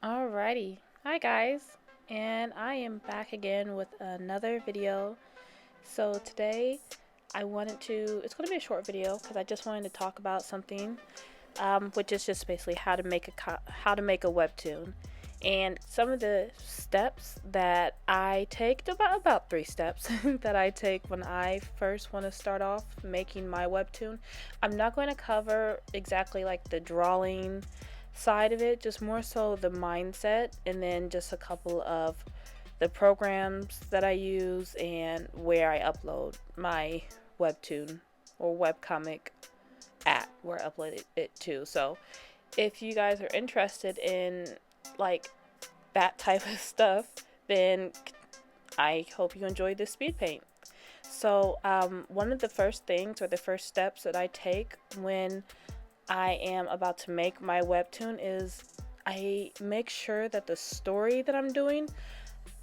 Alrighty, hi guys, and I am back again with another video. So today it's going to be a short video because I just wanted to talk about something, which is just basically how to make a webtoon, and some of the steps that I take, about 3 steps that I take when I first want to start off making my webtoon. I'm not going to cover exactly like the drawing side of it, just more so the mindset, and then just a couple of the programs that I use and where I upload my webtoon or webcomic at, where I upload it to. So if you guys are interested in like that type of stuff, then I hope you enjoy this speed paint. So one of the first things or the first steps that I take when I am about to make my webtoon is I make sure that the story that I'm doing,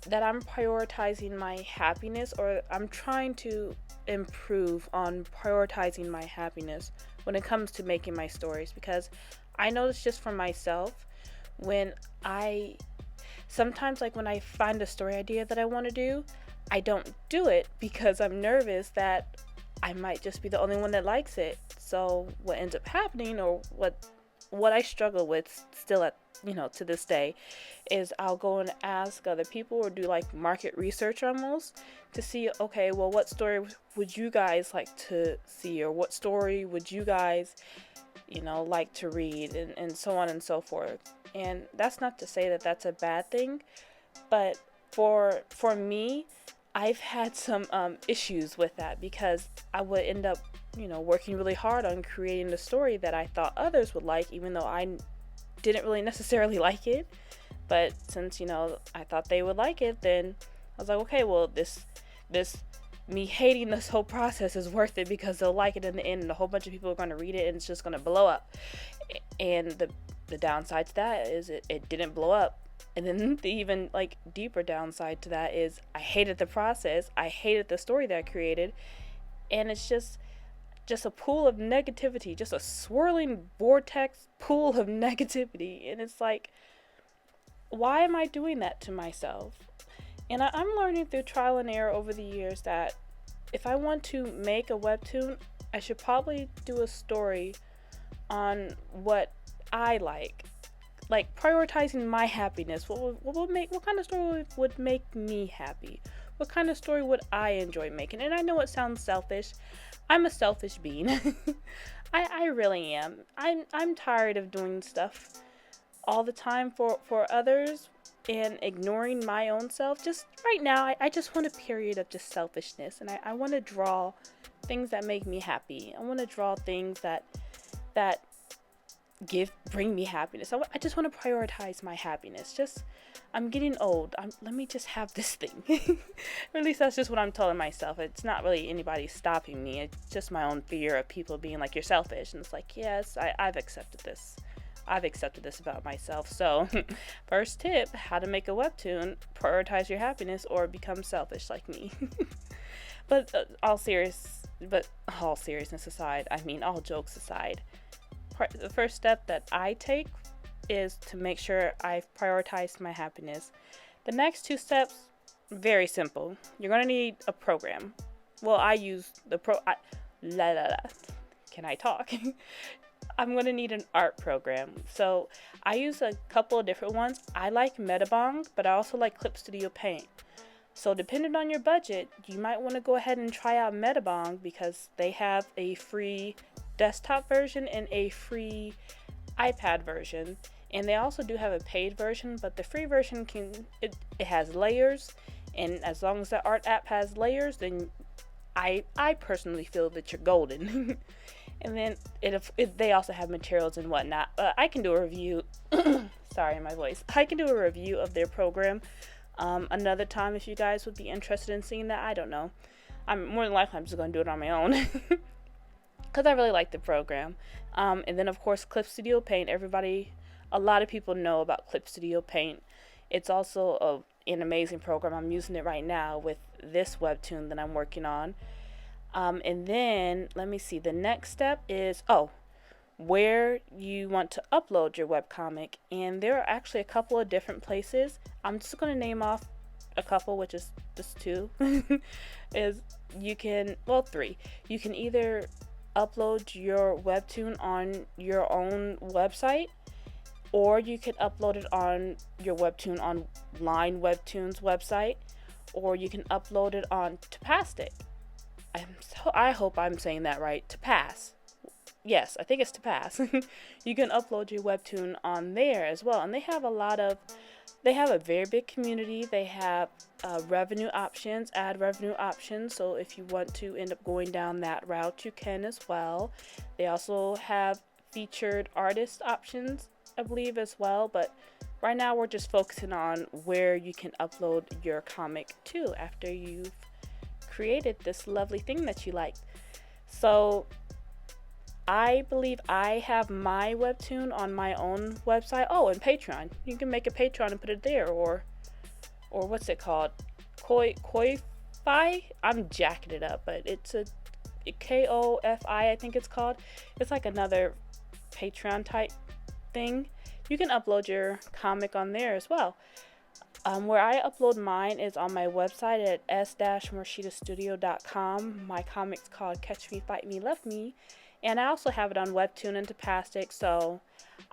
that I'm prioritizing my happiness, or I'm trying to improve on prioritizing my happiness when it comes to making my stories, because I notice just for myself, when I sometimes, like when I find a story idea that I want to do, I don't do it because I'm nervous that I might just be the only one that likes it. So what ends up happening, or what I struggle with still at, to this day, is I'll go and ask other people or do like market research almost to see, okay, well, what story would you guys like to see, or what story would you guys, like to read, and so on and so forth. And that's not to say that that's a bad thing, but for me, I've had some issues with that, because I would end up, working really hard on creating the story that I thought others would like, even though I didn't really necessarily like it. But since, I thought they would like it, then I was like, okay, well, this me hating this whole process is worth it, because they'll like it in the end, and a whole bunch of people are going to read it, and it's just going to blow up. And the downside to that is it didn't blow up. And then the even like deeper downside to that is I hated the process. I hated the story that I created, and it's just a pool of negativity, just a swirling vortex pool of negativity. And it's like, why am I doing that to myself? And I'm learning through trial and error over the years that if I want to make a webtoon, I should probably do a story on what I like prioritizing my happiness. What kind of story would make me happy? What kind of story would I enjoy making? And I know it sounds selfish. I'm a selfish being. I really am. I'm tired of doing stuff all the time for others and ignoring my own self. Just right now, I just want a period of just selfishness, and I want to draw things that make me happy. I want to draw things that bring me happiness. I just want to prioritize my happiness. Just, I'm getting old. Let me just have this thing. Or at least that's just what I'm telling myself. It's not really anybody stopping me. It's just my own fear of people being like, you're selfish. And it's like, yes, I've accepted this. I've accepted this about myself. So first tip, how to make a webtoon: prioritize your happiness or become selfish like me. But all seriousness aside, I mean, all jokes aside, the first step that I take is to make sure I've prioritized my happiness. The next 2 steps, very simple. You're gonna need a program. Well, I use the la la la. Can I talk? I'm gonna need an art program. So I use a couple of different ones. I like Metabong, but I also like Clip Studio Paint. So depending on your budget, you might want to go ahead and try out Metabong, because they have a free desktop version and a free iPad version. And they also do have a paid version, but the free version it has layers, and as long as the art app has layers, then I personally feel that you're golden. And then they also have materials and whatnot. I can do a review. Sorry, my voice. I can do a review of their program another time if you guys would be interested in seeing that. I don't know. I'm more than likely I'm just gonna do it on my own because I really like the program. And then of course Clip Studio Paint. A lot of people know about Clip Studio Paint. It's also an amazing program. I'm using it right now with this webtoon that I'm working on. And then let me see. The next step is where you want to upload your webcomic, and there are actually a couple of different places. I'm just going to name off a couple, which is just two. Is you can, well, three. You can either upload your webtoon on your own website, or you can upload it on your webtoon online webtoons website, or you can upload it on Tapastic. I hope I'm saying that right. Tapas. Yes, I think it's Tapas. You can upload your webtoon on there as well, and they have a very big community. They have revenue options, ad revenue options. So if you want to end up going down that route, you can as well. They also have featured artist options, I believe, as well. But right now we're just focusing on where you can upload your comic to after you've created this lovely thing that you liked. So I believe I have my webtoon on my own website. Oh, and Patreon. You can make a Patreon and put it there, or what's it called? Ko-fi? I'm jacking it up, but it's a K-O-F-I, I think it's called. It's like another Patreon type thing. You can upload your comic on there as well. Where I upload mine is on my website at s-morishitastudio.com. My comic's called Catch Me, Fight Me, Love Me. And I also have it on Webtoon and Tapastic, so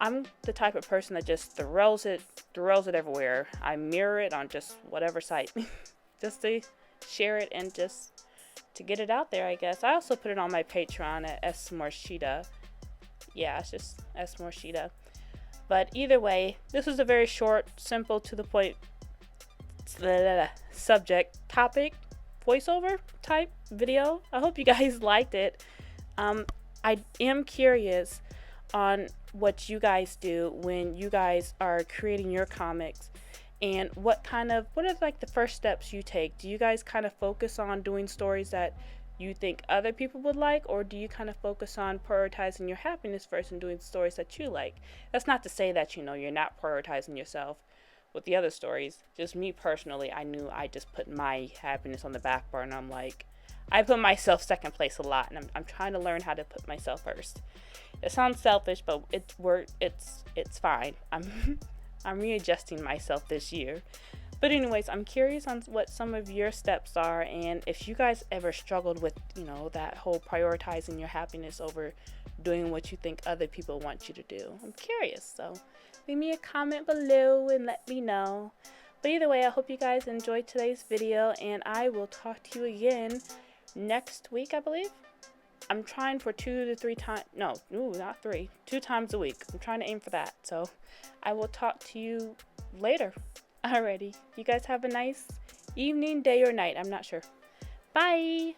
I'm the type of person that just throws it everywhere. I mirror it on just whatever site, just to share it and just to get it out there, I guess. I also put it on my Patreon at S-Morishita. Yeah, it's just S-Morishita. But either way, this was a very short, simple, to the point subject, topic, voiceover type video. I hope you guys liked it. I am curious on what you guys do when you guys are creating your comics, and what are like the first steps you take. Do you guys kind of focus on doing stories that you think other people would like, or do you kind of focus on prioritizing your happiness first and doing stories that you like? That's not to say that, you're not prioritizing yourself with the other stories. Just me personally, I knew I just put my happiness on the back burner. I'm like, I put myself second place a lot, and I'm trying to learn how to put myself first. It sounds selfish, but it's fine. I'm readjusting myself this year. But anyways, I'm curious on what some of your steps are, and if you guys ever struggled with, that whole prioritizing your happiness over doing what you think other people want you to do. I'm curious, so leave me a comment below and let me know. But either way, I hope you guys enjoyed today's video, and I will talk to you again next week, I believe. I'm trying for 2 to 3 times. No, not 3. 2 times a week. I'm trying to aim for that. So I will talk to you later. Alrighty. You guys have a nice evening, day, or night. I'm not sure. Bye.